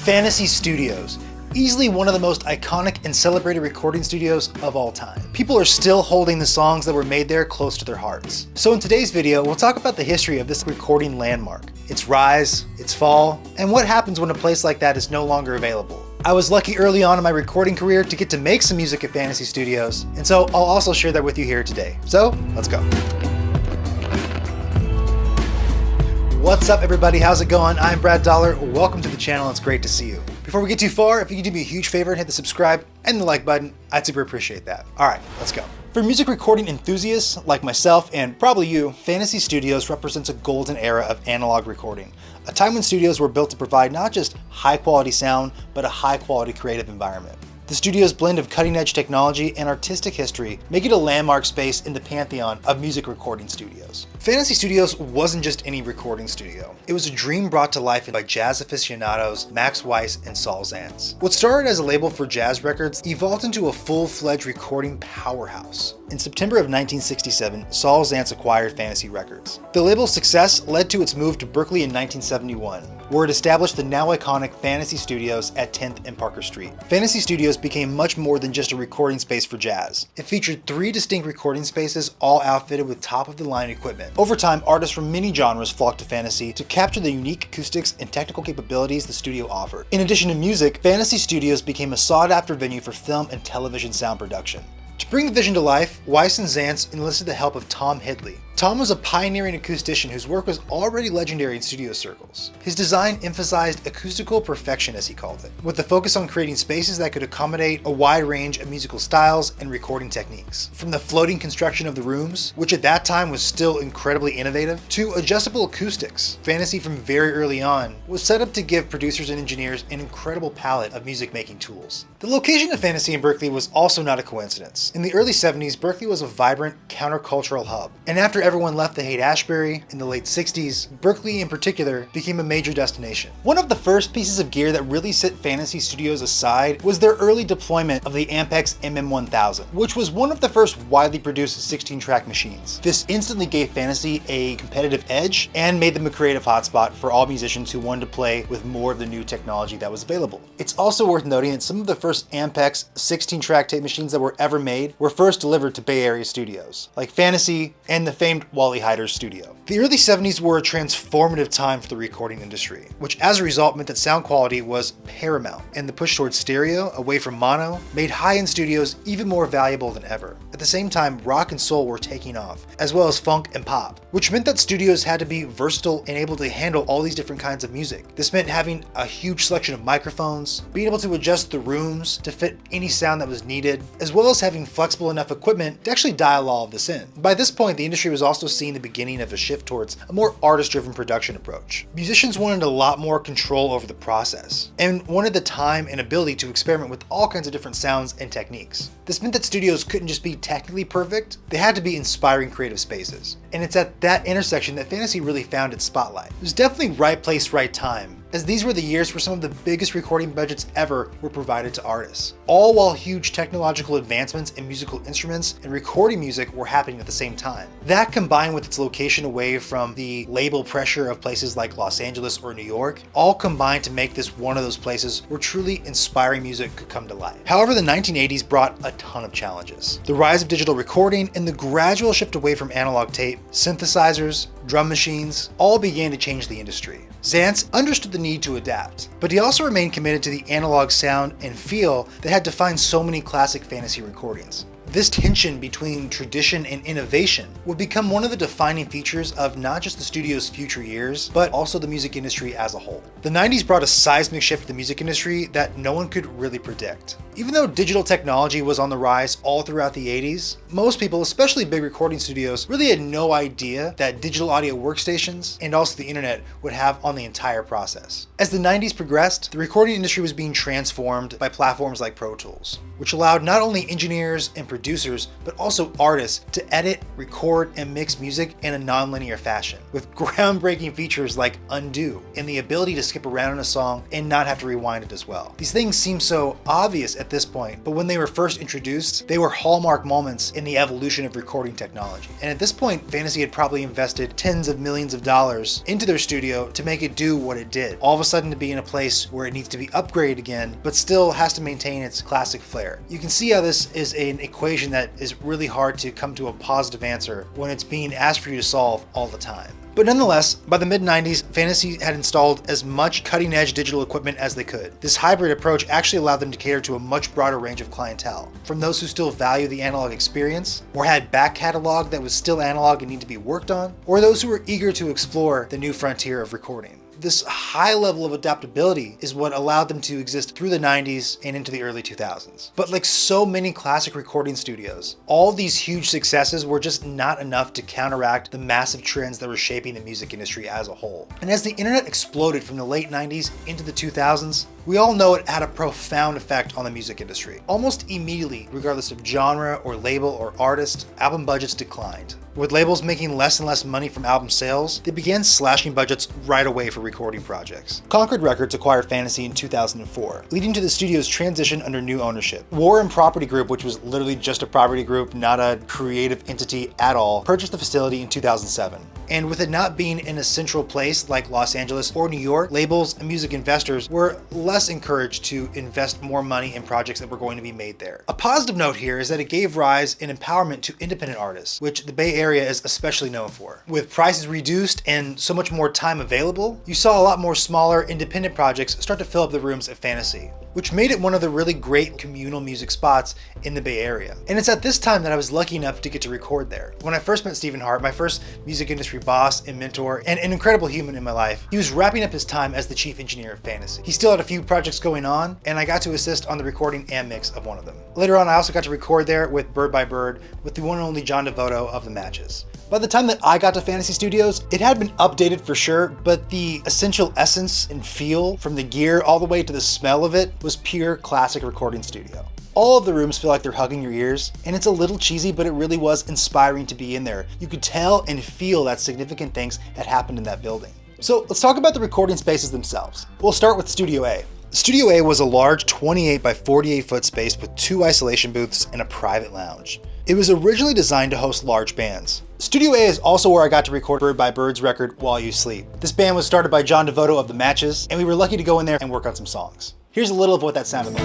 Fantasy Studios. Easily one of the most iconic and celebrated recording studios of all time. People are still holding the songs that were made there close to their hearts. So in today's video, we'll talk about the history of this recording landmark, its rise, its fall, and what happens when a place like that is no longer available. I was lucky early on in my recording career to get to make some music at Fantasy Studios, and so I'll also share that with you here today. So let's go. What's up everybody, how's it going? I'm Brad Dollar, welcome to the channel, it's great to see you. Before we get too far, if you could do me a huge favor and hit the subscribe and the like button, I'd super appreciate that. Alright, let's go. For music recording enthusiasts like myself and probably you, Fantasy Studios represents a golden era of analog recording. A time when studios were built to provide not just high quality sound, but a high quality creative environment. The studio's blend of cutting-edge technology and artistic history make it a landmark space in the pantheon of music recording studios. Fantasy Studios wasn't just any recording studio. It was a dream brought to life by jazz aficionados Max Weiss and Saul Zaentz. What started as a label for jazz records evolved into a full-fledged recording powerhouse. In September of 1967, Saul Zaentz acquired Fantasy Records. The label's success led to its move to Berkeley in 1971, where it established the now iconic Fantasy Studios at 10th and Parker Street. Fantasy Studios became much more than just a recording space for jazz. It featured 3 distinct recording spaces, all outfitted with top-of-the-line equipment. Over time, artists from many genres flocked to Fantasy to capture the unique acoustics and technical capabilities the studio offered. In addition to music, Fantasy Studios became a sought-after venue for film and television sound production. To bring the vision to life, Weiss and Zaentz enlisted the help of Tom Hidley. Tom was a pioneering acoustician whose work was already legendary in studio circles. His design emphasized acoustical perfection, as he called it, with a focus on creating spaces that could accommodate a wide range of musical styles and recording techniques. From the floating construction of the rooms, which at that time was still incredibly innovative, to adjustable acoustics. Fantasy from very early on was set up to give producers and engineers an incredible palette of music-making tools. The location of Fantasy in Berkeley was also not a coincidence. In the early 70s, Berkeley was a vibrant countercultural hub, and after everyone left the Haight-Ashbury in the late 60s, Berkeley in particular became a major destination. One of the first pieces of gear that really set Fantasy Studios aside was their early deployment of the Ampex MM1000, which was one of the first widely produced 16-track machines. This instantly gave Fantasy a competitive edge and made them a creative hotspot for all musicians who wanted to play with more of the new technology that was available. It's also worth noting that some of the first Ampex 16-track tape machines that were ever made were first delivered to Bay Area studios, like Fantasy and the famed Wally Heider's studio. The early 70s were a transformative time for the recording industry, which as a result meant that sound quality was paramount, and the push towards stereo, away from mono, made high-end studios even more valuable than ever. At the same time, rock and soul were taking off, as well as funk and pop, which meant that studios had to be versatile and able to handle all these different kinds of music. This meant having a huge selection of microphones, being able to adjust the rooms to fit any sound that was needed, as well as having flexible enough equipment to actually dial all of this in. By this point, the industry was also seeing the beginning of a shift towards a more artist-driven production approach. Musicians wanted a lot more control over the process, and wanted the time and ability to experiment with all kinds of different sounds and techniques. This meant that studios couldn't just be technically perfect, they had to be inspiring creative spaces. And it's at that intersection that Fantasy really found its spotlight. It was definitely right place, right time, as these were the years where some of the biggest recording budgets ever were provided to artists, all while huge technological advancements in musical instruments and recording music were happening at the same time. That combined with its location away from the label pressure of places like Los Angeles or New York, all combined to make this one of those places where truly inspiring music could come to life. However, the 1980s brought a ton of challenges. The rise of digital recording and the gradual shift away from analog tape, synthesizers, drum machines, all began to change the industry. Zaentz understood the need to adapt, but he also remained committed to the analog sound and feel that had defined so many classic Fantasy recordings. This tension between tradition and innovation would become one of the defining features of not just the studio's future years, but also the music industry as a whole. The 90s brought a seismic shift to the music industry that no one could really predict. Even though digital technology was on the rise all throughout the 80s, most people, especially big recording studios, really had no idea that digital audio workstations and also the internet would have on the entire process. As the 90s progressed, the recording industry was being transformed by platforms like Pro Tools, which allowed not only engineers and producers, but also artists to edit, record, and mix music in a non-linear fashion, with groundbreaking features like undo and the ability to skip around in a song and not have to rewind it as well. These things seem so obvious at this point, but when they were first introduced, they were hallmark moments in the evolution of recording technology. And at this point, Fantasy had probably invested tens of millions of dollars into their studio to make it do what it did. All of a sudden to be in a place where it needs to be upgraded again, but still has to maintain its classic flair. You can see how this is an equation that is really hard to come to a positive answer when it's being asked for you to solve all the time. But nonetheless, by the mid-90s, Fantasy had installed as much cutting-edge digital equipment as they could. This hybrid approach actually allowed them to cater to a much broader range of clientele, from those who still value the analog experience, or had back catalog that was still analog and need to be worked on, or those who were eager to explore the new frontier of recording. This high level of adaptability is what allowed them to exist through the 90s and into the early 2000s. But like so many classic recording studios, all these huge successes were just not enough to counteract the massive trends that were shaping the music industry as a whole. And as the internet exploded from the late 90s into the 2000s, we all know it had a profound effect on the music industry. Almost immediately, regardless of genre or label or artist, album budgets declined. With labels making less and less money from album sales, they began slashing budgets right away for recording projects. Concord Records acquired Fantasy in 2004, leading to the studio's transition under new ownership. Warren Property Group, which was literally just a property group, not a creative entity at all, purchased the facility in 2007. And with it not being in a central place like Los Angeles or New York, labels and music investors were less encouraged to invest more money in projects that were going to be made there. A positive note here is that it gave rise and empowerment to independent artists, which the Bay Area is especially known for. With prices reduced and so much more time available, you saw a lot more smaller independent projects start to fill up the rooms at Fantasy, which made it one of the really great communal music spots in the Bay Area. And it's at this time that I was lucky enough to get to record there. When I first met Stephen Hart, my first music industry boss and mentor, and an incredible human in my life, he was wrapping up his time as the chief engineer of Fantasy. He still had a few projects going on, and I got to assist on the recording and mix of one of them. Later on, I also got to record there with Bird by Bird with the one and only John DeVoto of The Matches. By the time that I got to Fantasy Studios, it had been updated for sure, but the essential essence and feel, from the gear all the way to the smell of it, was pure classic recording studio. All of the rooms feel like they're hugging your ears, and it's a little cheesy, but it really was inspiring to be in there. You could tell and feel that significant things had happened in that building. So let's talk about the recording spaces themselves. We'll start with Studio A. Studio A was a large 28 by 48 foot space with 2 isolation booths and a private lounge. It was originally designed to host large bands. Studio A is also where I got to record Bird by Bird's record, While You Sleep. This band was started by John DeVoto of The Matches, and we were lucky to go in there and work on some songs. Here's a little of what that sounded like.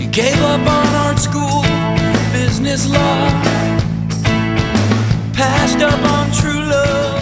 You gave up on art school for business law, passed up on true love.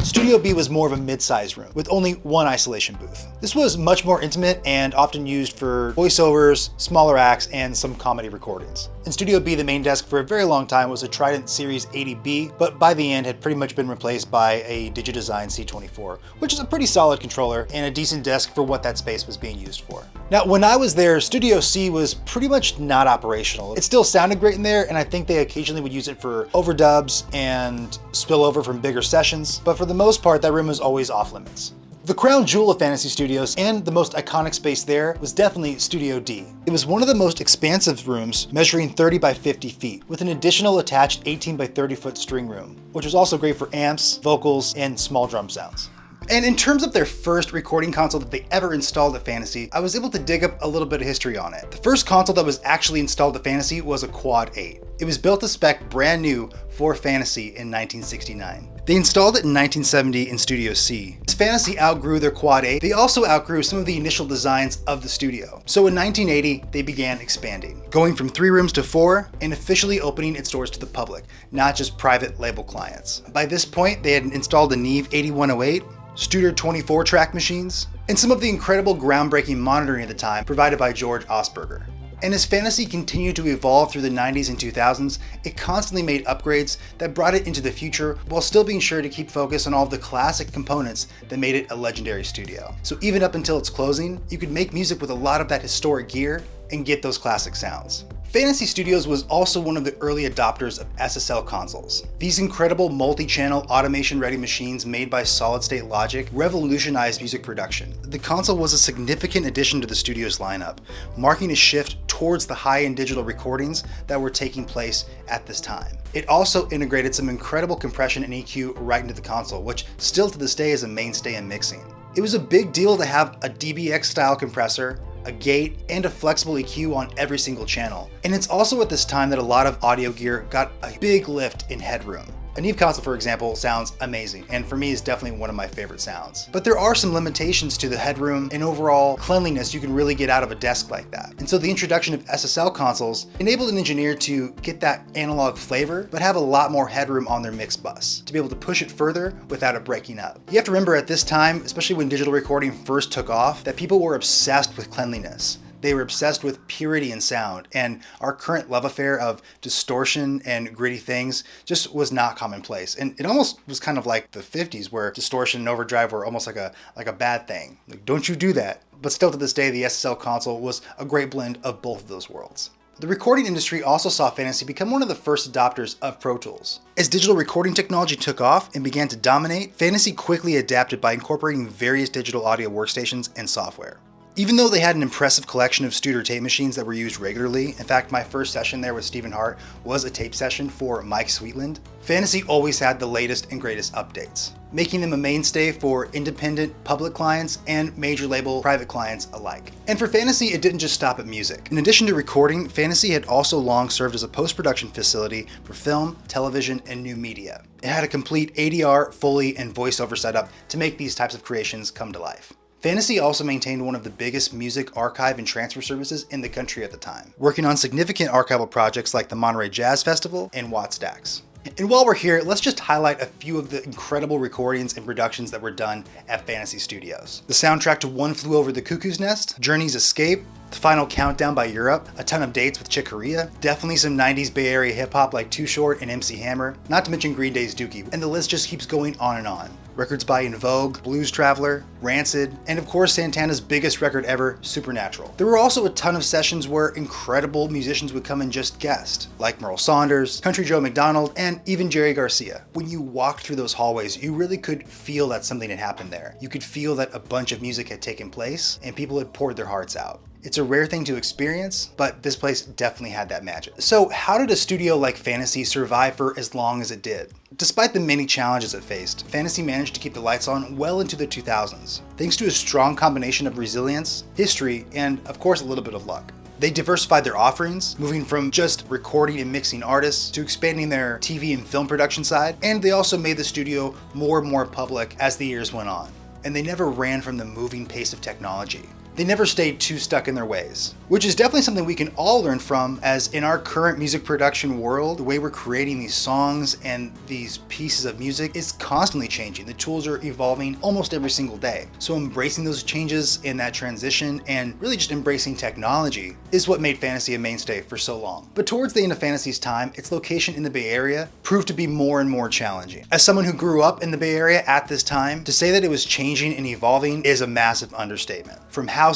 Studio B was more of a mid-sized room with only 1 isolation booth. This was much more intimate and often used for voiceovers, smaller acts, and some comedy recordings. In Studio B, the main desk for a very long time was a Trident Series 80B, but by the end had pretty much been replaced by a DigiDesign C24, which is a pretty solid controller and a decent desk for what that space was being used for. Now, when I was there, Studio C was pretty much not operational. It still sounded great in there, and I think they occasionally would use it for overdubs and spillover from bigger sessions, but for the most part, that room was always off limits. The crown jewel of Fantasy Studios, and the most iconic space there, was definitely Studio D. It was one of the most expansive rooms, measuring 30 by 50 feet, with an additional attached 18 by 30 foot string room, which was also great for amps, vocals, and small drum sounds. And in terms of their first recording console that they ever installed at Fantasy, I was able to dig up a little bit of history on it. The first console that was actually installed at Fantasy was a Quad 8. It was built to spec brand new for Fantasy in 1969. They installed it in 1970 in Studio C. As Fantasy outgrew their Quad 8, they also outgrew some of the initial designs of the studio. So in 1980, they began expanding, going from 3 rooms to 4, and officially opening its doors to the public, not just private label clients. By this point, they had installed a Neve 8108, Studer 24-track machines, and some of the incredible groundbreaking monitoring at the time provided by George Osberger. And as Fantasy continued to evolve through the 90s and 2000s, it constantly made upgrades that brought it into the future while still being sure to keep focus on all of the classic components that made it a legendary studio. So even up until its closing, you could make music with a lot of that historic gear and get those classic sounds. Fantasy Studios was also one of the early adopters of SSL consoles. These incredible multi-channel automation-ready machines made by solid-state logic revolutionized music production. The console was a significant addition to the studio's lineup, marking a shift towards the high-end digital recordings that were taking place at this time. It also integrated some incredible compression and EQ right into the console, which still to this day is a mainstay in mixing. It was a big deal to have a DBX-style compressor, a gate, and a flexible EQ on every single channel. And it's also at this time that a lot of audio gear got a big lift in headroom. A Neve console, for example, sounds amazing, and for me is definitely one of my favorite sounds. But there are some limitations to the headroom and overall cleanliness you can really get out of a desk like that. And so the introduction of SSL consoles enabled an engineer to get that analog flavor, but have a lot more headroom on their mix bus, to be able to push it further without it breaking up. You have to remember at this time, especially when digital recording first took off, that people were obsessed with cleanliness. They were obsessed with purity in sound, and our current love affair of distortion and gritty things just was not commonplace. And it almost was kind of like the 50s, where distortion and overdrive were almost like a bad thing. Like, don't you do that. But still to this day, the SSL console was a great blend of both of those worlds. The recording industry also saw Fantasy become one of the first adopters of Pro Tools. As digital recording technology took off and began to dominate, Fantasy quickly adapted by incorporating various digital audio workstations and software. Even though they had an impressive collection of Studer tape machines that were used regularly, in fact my first session there with Stephen Hart was a tape session for Mike Sweetland, Fantasy always had the latest and greatest updates, making them a mainstay for independent public clients and major label private clients alike. And for Fantasy, it didn't just stop at music. In addition to recording, Fantasy had also long served as a post-production facility for film, television, and new media. It had a complete ADR, Foley, and voiceover setup to make these types of creations come to life. Fantasy also maintained one of the biggest music archive and transfer services in the country at the time, working on significant archival projects like the Monterey Jazz Festival and Wattstax. And while we're here, let's just highlight a few of the incredible recordings and productions that were done at Fantasy Studios. The soundtrack to One Flew Over the Cuckoo's Nest, Journey's Escape, The Final Countdown by Europe, a ton of dates with Chick Corea, definitely some 90s Bay Area hip hop like Too Short and MC Hammer, not to mention Green Day's Dookie, and the list just keeps going on and on. Records by In Vogue, Blues Traveler, Rancid, and of course Santana's biggest record ever, Supernatural. There were also a ton of sessions where incredible musicians would come and just guest, like Merle Saunders, Country Joe McDonald, and even Jerry Garcia. When you walked through those hallways, you really could feel that something had happened there. You could feel that a bunch of music had taken place and people had poured their hearts out. It's a rare thing to experience, but this place definitely had that magic. So how did a studio like Fantasy survive for as long as it did? Despite the many challenges it faced, Fantasy managed to keep the lights on well into the 2000s, thanks to a strong combination of resilience, history, and of course a little bit of luck. They diversified their offerings, moving from just recording and mixing artists to expanding their TV and film production side, and they also made the studio more and more public as the years went on. And they never ran from the moving pace of technology. They never stayed too stuck in their ways, which is definitely something we can all learn from, as in our current music production world, the way we're creating these songs and these pieces of music is constantly changing. The tools are evolving almost every single day. So embracing those changes in that transition and really just embracing technology is what made Fantasy a mainstay for so long. But towards the end of Fantasy's time, its location in the Bay Area proved to be more and more challenging. As someone who grew up in the Bay Area at this time, to say that it was changing and evolving is a massive understatement. From housing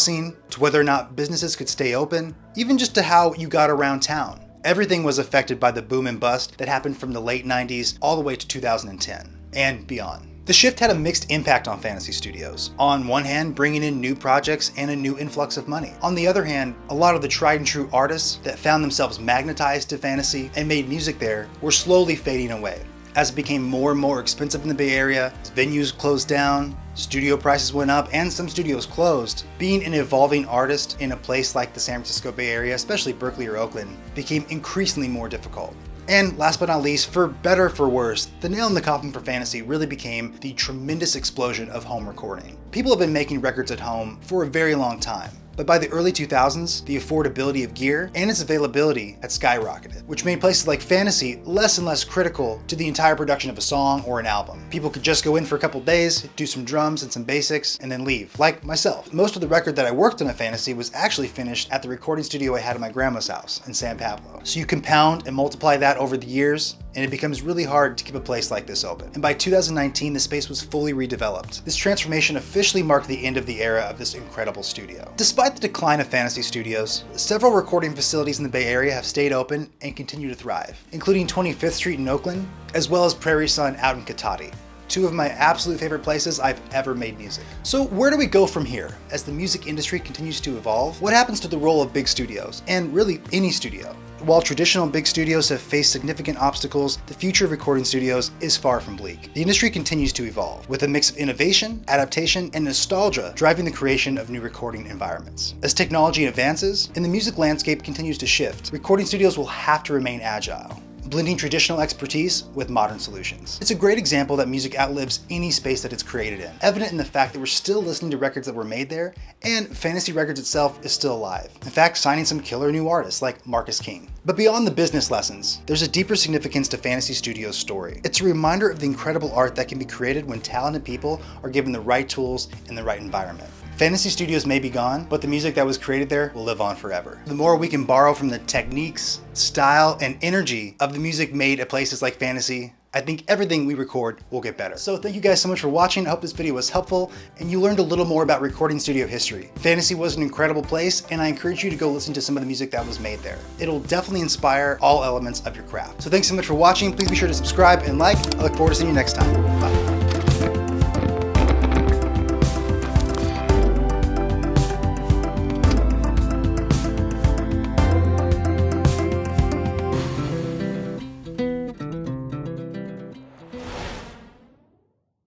to whether or not businesses could stay open, even just to how you got around town. Everything was affected by the boom and bust that happened from the late 90s all the way to 2010 and beyond. The shift had a mixed impact on Fantasy Studios. On one hand, bringing in new projects and a new influx of money. On the other hand, a lot of the tried and true artists that found themselves magnetized to Fantasy and made music there were slowly fading away. As it became more and more expensive in the Bay Area, as venues closed down, studio prices went up, and some studios closed, being an evolving artist in a place like the San Francisco Bay Area, especially Berkeley or Oakland, became increasingly more difficult. And last but not least, for better or for worse, the nail in the coffin for Fantasy really became the tremendous explosion of home recording. People have been making records at home for a very long time. But by the early 2000s, the affordability of gear and its availability had skyrocketed, which made places like Fantasy less and less critical to the entire production of a song or an album. People could just go in for a couple days, do some drums and some basics, and then leave, like myself. Most of the record that I worked on at Fantasy was actually finished at the recording studio I had at my grandma's house in San Pablo. So you compound and multiply that over the years, and it becomes really hard to keep a place like this open. And by 2019, the space was fully redeveloped. This transformation officially marked the end of the era of this incredible studio. Despite the decline of fantasy studios, several recording facilities in the Bay Area have stayed open and continue to thrive, including 25th Street in Oakland, as well as Prairie Sun out in Cotati. Two of my absolute favorite places I've ever made music. So where do we go from here? As the music industry continues to evolve, what happens to the role of big studios, and really any studio? While traditional big studios have faced significant obstacles, the future of recording studios is far from bleak. The industry continues to evolve, with a mix of innovation, adaptation, and nostalgia driving the creation of new recording environments. As technology advances and the music landscape continues to shift, recording studios will have to remain agile, blending traditional expertise with modern solutions. It's a great example that music outlives any space that it's created in, evident in the fact that we're still listening to records that were made there, and Fantasy Records itself is still alive. In fact, signing some killer new artists like Marcus King. But beyond the business lessons, there's a deeper significance to Fantasy Studios' story. It's a reminder of the incredible art that can be created when talented people are given the right tools and the right environment. Fantasy studios may be gone, but the music that was created there will live on forever. The more we can borrow from the techniques, style, and energy of the music made at places like Fantasy, I think everything we record will get better. So thank you guys so much for watching. I hope this video was helpful and you learned a little more about recording studio history. Fantasy was an incredible place, and I encourage you to go listen to some of the music that was made there. It'll definitely inspire all elements of your craft. So thanks so much for watching. Please be sure to subscribe and like. I look forward to seeing you next time. Bye.